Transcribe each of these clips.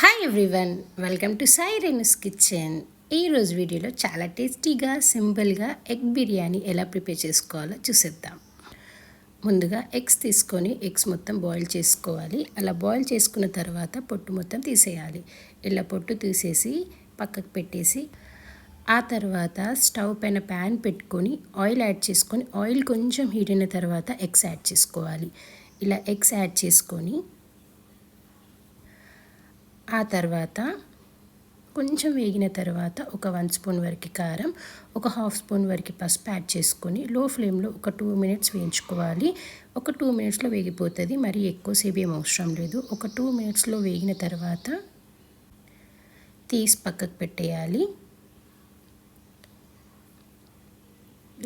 Hi everyone, welcome to Sai Renu's kitchen. ఈరోజు వీడియోలో చాలా టేస్టీగా సింపుల్గా ఎగ్ బిర్యానీ ఎలా ప్రిపేర్ చేసుకోవాలో చూసేద్దాం. ముందుగా ఎగ్స్ తీసుకొని ఎగ్స్ మొత్తం బాయిల్ చేసుకోవాలి. అలా బాయిల్ చేసుకున్న తర్వాత పొట్టు మొత్తం తీసేయాలి. ఇలా పొట్టు తీసేసి పక్కకు పెట్టేసి ఆ తర్వాత స్టవ్ పైన ప్యాన్ పెట్టుకొని ఆయిల్ యాడ్ చేసుకొని ఆయిల్ కొంచెం హీట్ అయిన తర్వాత ఎగ్స్ యాడ్ చేసుకోవాలి. ఇలా ఎగ్స్ యాడ్ చేసుకొని ఆ తర్వాత కొంచెం వేగిన తర్వాత ఒక 1 స్పూన్ వరకు కారం, ఒక 1/2 స్పూన్ వరకు పసుపు యాడ్ చేసుకొని లో ఫ్లేమ్లో ఒక 2 మినిట్స్ వేయించుకోవాలి. ఒక 2 మినిట్స్లో వేగిపోతుంది, మరి ఎక్కువసేపు ఏం అవసరం లేదు. ఒక 2 మినిట్స్లో వేగిన తర్వాత తీసి పక్కకు పెట్టేయాలి.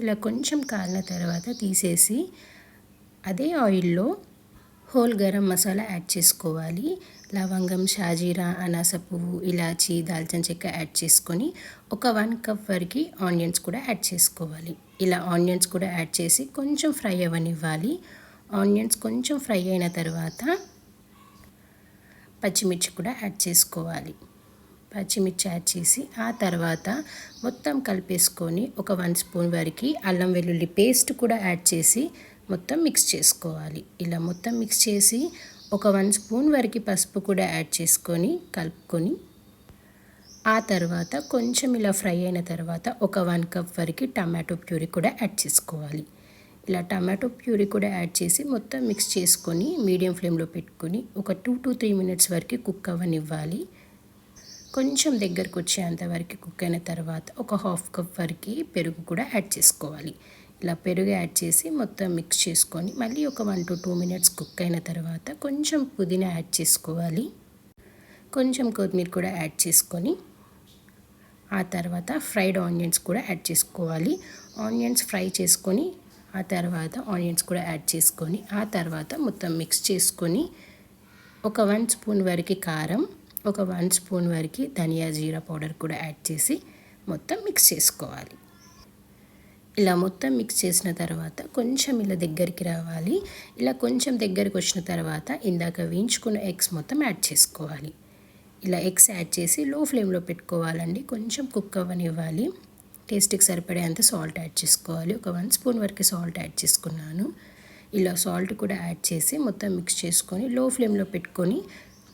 ఇలా కొంచెం కాలిన తర్వాత తీసేసి అదే ఆయిల్లో హోల్ గరం మసాలా యాడ్ చేసుకోవాలి. లవంగం, షాజీరా, అనాస పువ్వు, ఇలాచి, దాల్చిన చెక్క యాడ్ చేసుకొని ఒక 1 కప్ వరకు ఆనియన్స్ కూడా యాడ్ చేసుకోవాలి. ఇలా ఆనియన్స్ కూడా యాడ్ చేసి కొంచెం ఫ్రై అవ్వనివ్వాలి. ఆనియన్స్ కొంచెం ఫ్రై అయిన తర్వాత పచ్చిమిర్చి కూడా యాడ్ చేసుకోవాలి. పచ్చిమిర్చి యాడ్ చేసి ఆ తర్వాత మొత్తం కలిపేసుకొని ఒక 1 స్పూన్ వరకు అల్లం వెల్లుల్లి పేస్ట్ కూడా యాడ్ చేసి మొత్తం మిక్స్ చేసుకోవాలి. ఇలా మొత్తం మిక్స్ చేసి ఒక 1 స్పూన్ వరకు పసుపు కూడా యాడ్ చేసుకొని కలుపుకొని ఆ తర్వాత కొంచెం ఇలా ఫ్రై అయిన తర్వాత ఒక 1 కప్ వరకు టమాటో ప్యూరీ కూడా యాడ్ చేసుకోవాలి. ఇలా టమాటో ప్యూరీ కూడా యాడ్ చేసి మొత్తం మిక్స్ చేసుకొని మీడియం ఫ్లేమ్లో పెట్టుకొని ఒక 2 to 3 మినిట్స్ వరకు కుక్ అవ్వనివ్వాలి. కొంచెం దగ్గరకు వచ్చేంత వరకు కుక్ అయిన తర్వాత ఒక 1/2 కప్ వరకు పెరుగు కూడా యాడ్ చేసుకోవాలి. ఇలా పెరుగు యాడ్ చేసి మొత్తం మిక్స్ చేసుకొని మళ్ళీ ఒక 1 to 2 మినిట్స్ కుక్ అయిన తర్వాత కొంచెం పుదీనా యాడ్ చేసుకోవాలి. కొంచెం కొత్తిమీర కూడా యాడ్ చేసుకొని ఆ తర్వాత ఫ్రైడ్ ఆనియన్స్ కూడా యాడ్ చేసుకోవాలి. ఆనియన్స్ ఫ్రై చేసుకొని ఆ తర్వాత ఆనియన్స్ కూడా యాడ్ చేసుకొని ఆ తర్వాత మొత్తం మిక్స్ చేసుకొని ఒక 1 స్పూన్ వరకు కారం, ఒక 1 స్పూన్ వరకు ధనియా జీరా పౌడర్ కూడా యాడ్ చేసి మొత్తం మిక్స్ చేసుకోవాలి. ఇలా మొత్తం మిక్స్ చేసిన తర్వాత కొంచెం ఇలా దగ్గరికి రావాలి. ఇలా కొంచెం దగ్గరికి వచ్చిన తర్వాత ఇందాక వేయించుకున్న ఎగ్స్ మొత్తం యాడ్ చేసుకోవాలి. ఇలా ఎగ్స్ యాడ్ చేసి లో ఫ్లేమ్లో పెట్టుకోవాలండి. కొంచెం కుక్ అవ్వనివ్వాలి. టేస్ట్కి సరిపడేంత సాల్ట్ యాడ్ చేసుకోవాలి. ఒక 1 స్పూన్ వరకు సాల్ట్ యాడ్ చేసుకున్నాను. ఇలా సాల్ట్ కూడా యాడ్ చేసి మొత్తం మిక్స్ చేసుకొని లో ఫ్లేమ్లో పెట్టుకొని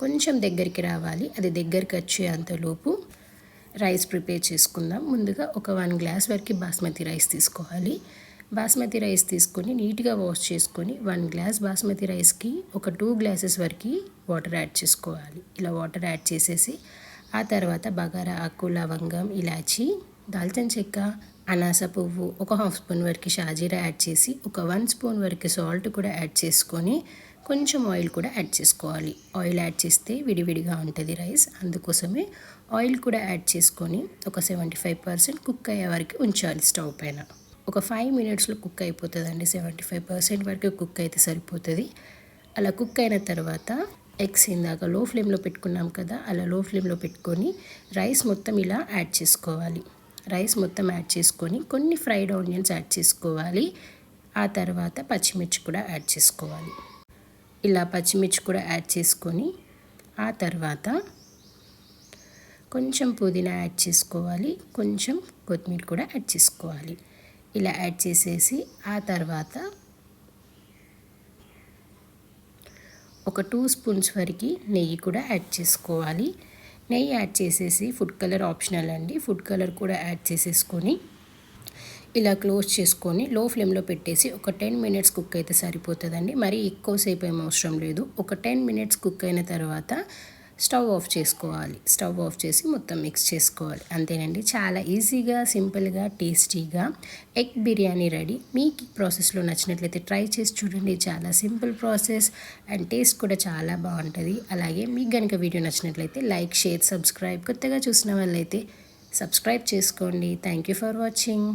కొంచెం దగ్గరికి రావాలి. అది దగ్గరికి వచ్చేంతలోపు రైస్ ప్రిపేర్ చేసుకుందాం. ముందుగా ఒక 1 గ్లాస్ వరకు బాస్మతి రైస్ తీసుకోవాలి. బాస్మతి రైస్ తీసుకొని నీట్గా వాష్ చేసుకొని 1 గ్లాస్ బాస్మతి రైస్కి ఒక 2 గ్లాసెస్ వరకు వాటర్ యాడ్ చేసుకోవాలి. ఇలా వాటర్ యాడ్ చేసేసి ఆ తర్వాత బగారా ఆకు, లవంగం, ఇలాచి, దాల్చిన చెక్క, అనాస పువ్వు, ఒక 1/2 స్పూన్ వరకు షాజీరా యాడ్ చేసి ఒక 1 స్పూన్ వరకు సాల్ట్ కూడా యాడ్ చేసుకొని కొంచెం ఆయిల్ కూడా యాడ్ చేసుకోవాలి. ఆయిల్ యాడ్ చేస్తే విడివిడిగా ఉంటుంది రైస్, అందుకోసమే ఆయిల్ కూడా యాడ్ చేసుకొని ఒక 75% కుక్ అయ్యే వరకు ఉంచాలి స్టవ్ పైన. ఒక 5 మినిట్స్లో కుక్ అయిపోతుందండి. 75% వరకు కుక్ అయితే సరిపోతుంది. అలా కుక్ అయిన తర్వాత ఎగ్స్ ఇందాక లో ఫ్లేమ్లో పెట్టుకున్నాం కదా, అలా లో ఫ్లేమ్లో పెట్టుకొని రైస్ మొత్తం ఇలా యాడ్ చేసుకోవాలి. రైస్ మొత్తం యాడ్ చేసుకొని కొన్ని ఫ్రైడ్ ఆనియన్స్ యాడ్ చేసుకోవాలి. ఆ తర్వాత పచ్చిమిర్చి కూడా యాడ్ చేసుకోవాలి. ఇలా పచ్చిమిర్చి కూడా యాడ్ చేసుకొని ఆ తర్వాత కొంచెం పుదీనా యాడ్ చేసుకోవాలి. కొంచెం కొత్తిమీర కూడా యాడ్ చేసుకోవాలి. ఇలా యాడ్ చేసేసి ఆ తర్వాత ఒక 2 స్పూన్స్ వరకు నెయ్యి కూడా యాడ్ చేసుకోవాలి. నెయ్యి యాడ్ చేసేసి ఫుడ్ కలర్ ఆప్షనల్ అండి. ఫుడ్ కలర్ కూడా యాడ్ చేసేసుకొని ఇలా క్లోజ్ చేసుకొని లో ఫ్లేమ్లో పెట్టేసి ఒక 10 మినిట్స్ కుక్ అయితే సరిపోతుందండి. మరి ఎక్కువసేపు ఏం అవసరం లేదు. ఒక 10 మినిట్స్ కుక్ అయిన తర్వాత స్టవ్ ఆఫ్ చేసుకోవాలి. స్టవ్ ఆఫ్ చేసి మొత్తం మిక్స్ చేసుకోవాలి. అంతేనండి, చాలా ఈజీగా, సింపుల్గా, టేస్టీగా ఎగ్ బిర్యానీ రెడీ. మీకు ఈ ప్రాసెస్లో నచ్చినట్లయితే ట్రై చేసి చూడండి. చాలా సింపుల్ ప్రాసెస్ అండ్ టేస్ట్ కూడా చాలా బాగుంటుంది. అలాగే మీకు కనుక వీడియో నచ్చినట్లయితే లైక్, షేర్, సబ్స్క్రైబ్. కొత్తగా చూసిన వాళ్ళైతే సబ్స్క్రైబ్ చేసుకోండి. Thank you for watching.